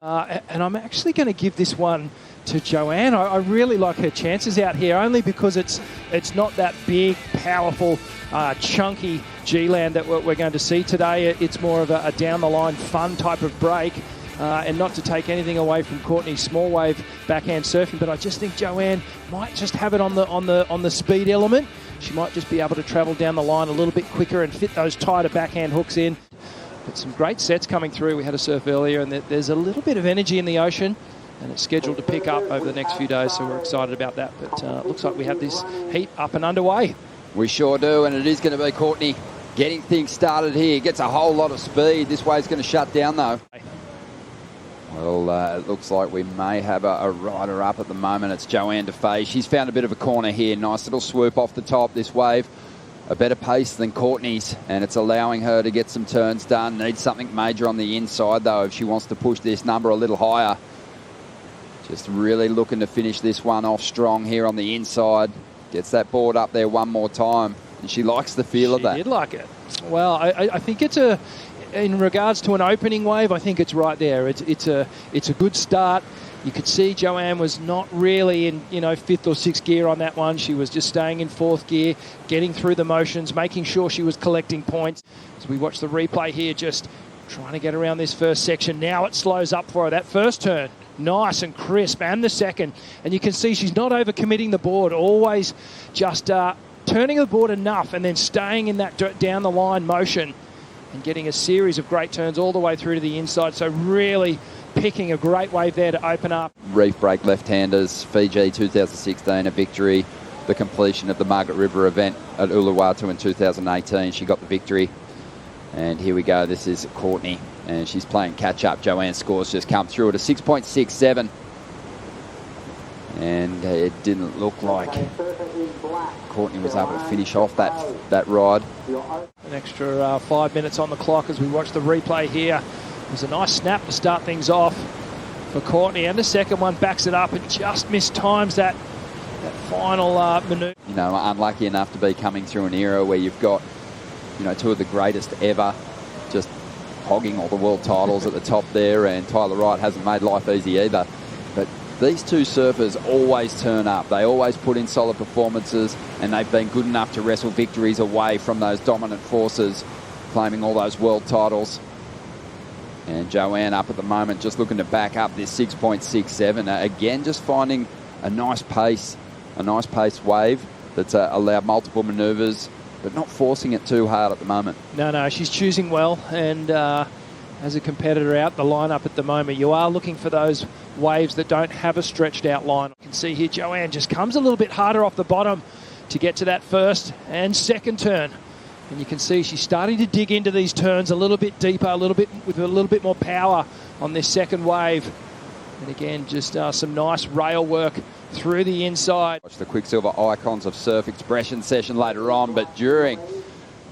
And I'm actually going to give this one to Johanne. I really like her chances out here, only because it's not that big, powerful, chunky G-land that we're going to see today. It's more of a down-the-line, fun type of break. And not to take anything away from Courtney's small wave backhand surfing, but I just think Johanne might just have it on the speed element. She might just be able to travel down the line a little bit quicker and fit those tighter backhand hooks in. But some great sets coming through. We had a surf earlier, and there's a little bit of energy in the ocean, and it's scheduled to pick up over the next few days, so we're excited about that. But it looks like we have this heat up and underway. We sure do, and it is going to be Courtney getting things started here. Gets a whole lot of speed. This wave's going to shut down, though. Well, it looks like we may have a rider up at the moment. It's Johanne Defay. She's found a bit of a corner here. Nice little swoop off the top. This wave, a better pace than Courtney's, and it's allowing her to get some turns done. Needs something major on the inside, though, if she wants to push this number a little higher. Just really looking to finish this one off strong here on the inside. Gets that board up there one more time, and she likes the feel of that. She did like it. Well, I think it's in regards to an opening wave, I think it's right there. It's a good start. You could see Johanne was not really in, fifth or sixth gear on that one. She was just staying in fourth gear, getting through the motions, making sure she was collecting points. As we watch the replay here, just trying to get around this first section. Now it slows up for her. That first turn, nice and crisp, and the second. And you can see she's not overcommitting the board, always just turning the board enough and then staying in that down the line motion and getting a series of great turns all the way through to the inside. So really picking a great wave there to open up. Reef break left-handers, Fiji 2016, a victory. The completion of the Margaret River event at Uluwatu in 2018. She got the victory. And here we go. This is Courtney, and she's playing catch-up. Johanne's scores just come through at a 6.67. And it didn't look like Courtney was able to finish off that ride. An extra 5 minutes on the clock as we watch the replay here. There's a nice snap to start things off for Courtney, and the second one backs it up and just mistimes that final manoeuvre. Unlucky enough to be coming through an era where you've got, two of the greatest ever just hogging all the world titles at the top there, and Tyler Wright hasn't made life easy either. But these two surfers always turn up. They always put in solid performances, and they've been good enough to wrestle victories away from those dominant forces, claiming all those world titles. And Johanne up at the moment, just looking to back up this 6.67. Again, just finding a nice pace wave that's allowed multiple manoeuvres, but not forcing it too hard at the moment. No, she's choosing well, and as a competitor out the lineup at the moment, you are looking for those waves that don't have a stretched out line. You can see here Johanne just comes a little bit harder off the bottom to get to that first and second turn. And you can see she's starting to dig into these turns a little bit deeper, with a little bit more power on this second wave. And again, just some nice rail work through the inside. Watch the Quicksilver Icons of Surf Expression session later on, but during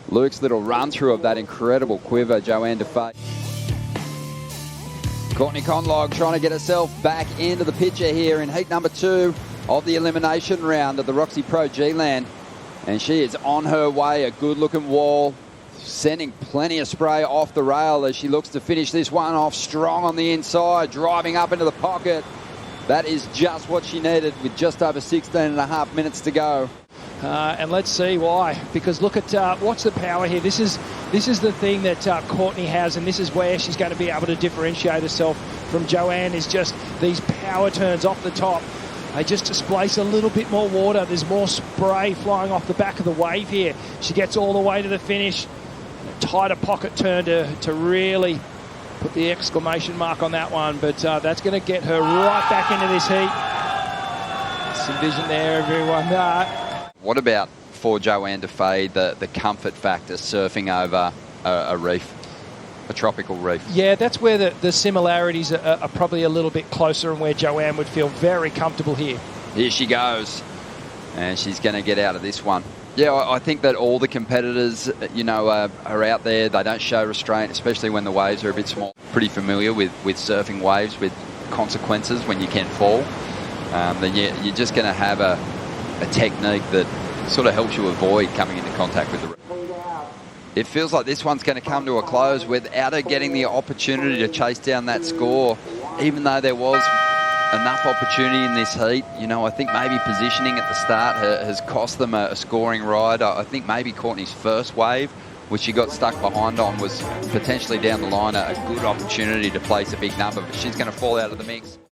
Luke's little run through of that incredible quiver, Johanne Defay. Courtney Conlogue trying to get herself back into the picture here in heat number 2 of the elimination round of the Roxy Pro G-Land. And she is on her way, a good-looking wall, sending plenty of spray off the rail as she looks to finish this one off strong on the inside, driving up into the pocket. That is just what she needed with just over 16.5 minutes to go. And let's see why. Because look at watch the power here. This is the thing that Courtney has, and this is where she's going to be able to differentiate herself from Johanne, is just these power turns off the top. They just displace a little bit more water. There's more spray flying off the back of the wave here. She gets all the way to the finish. A tighter pocket turn to really put the exclamation mark on that one. But that's going to get her right back into this heat. Some vision there, everyone. What about for Johanne Defay, the comfort factor surfing over a reef? A tropical reef. Yeah, that's where the similarities are probably a little bit closer, and where Johanne would feel very comfortable here. Here she goes, and she's going to get out of this one. Yeah, I think that all the competitors, are out there. They don't show restraint, especially when the waves are a bit small. Pretty familiar with surfing waves with consequences when you can fall. Then you're just going to have a technique that sort of helps you avoid coming into contact with the reef. It feels like this one's going to come to a close without her getting the opportunity to chase down that score. even though there was enough opportunity in this heat, you know, I think maybe positioning at the start has cost them a scoring ride. I think maybe Courtney's first wave, which she got stuck behind on, was potentially down the line a good opportunity to place a big number, but she's going to fall out of the mix.